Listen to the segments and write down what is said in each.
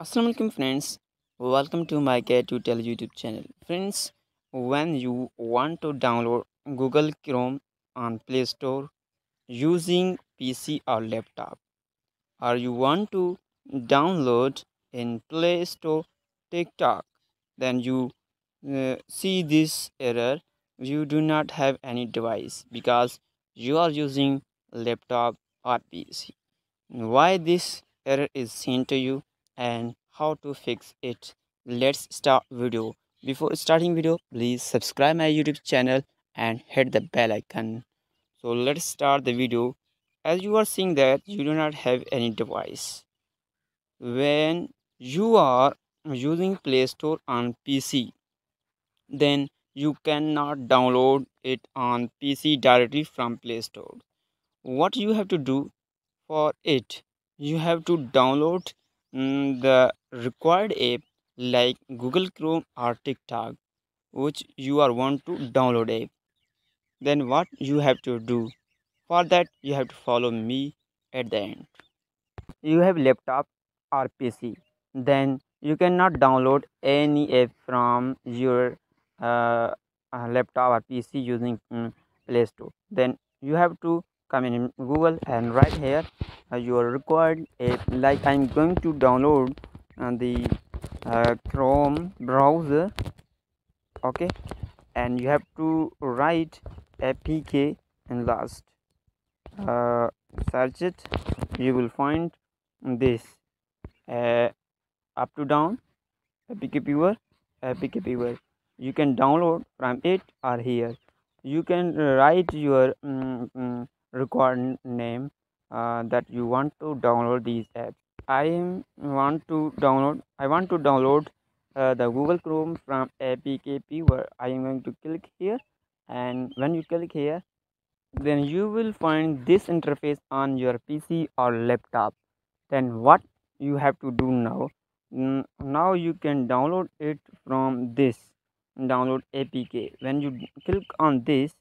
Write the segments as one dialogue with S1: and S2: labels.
S1: Assalamualaikum friends, welcome to my Care Tutorial YouTube channel. Friends, when you want to download Google Chrome on Play Store using PC or laptop, or you want to download in Play Store TikTok, then you see this error. You do not have any device because you are using laptop or PC. Why this error is seen to you and how to fix it. Let's start video. Before starting video, please subscribe my YouTube channel and hit the bell icon. So let's start the video. As you are seeing that you do not have any device. When you are using Play Store on PC, then you cannot download it on PC directly from Play Store. What you have to do for it, you have to download the required app like Google Chrome or TikTok, which you are want to download app. Then what you have to do for that, you have to follow me at the end. You have laptop or PC, then you cannot download any app from your laptop or PC using Play Store. Then you have to come in Google and write here your required app. Like I'm going to download the Chrome browser, okay, and you have to write APK and last uh, search it. You will find this uh, up to down APK viewer, APK viewer. You can download from it or here. You can write your required name that you want to download these apps. I want to download the Google Chrome from APK viewer. I am going to click here, and when you click here, then you will find this interface on your PC or laptop. Then what you have to do now, now you can download it from this download APK. When you click on this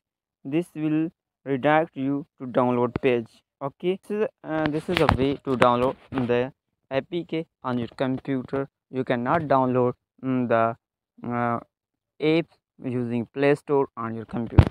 S1: will redirect you to download page. Okay, this is a way to download the APK on your computer. You cannot download the app using Play Store on your computer.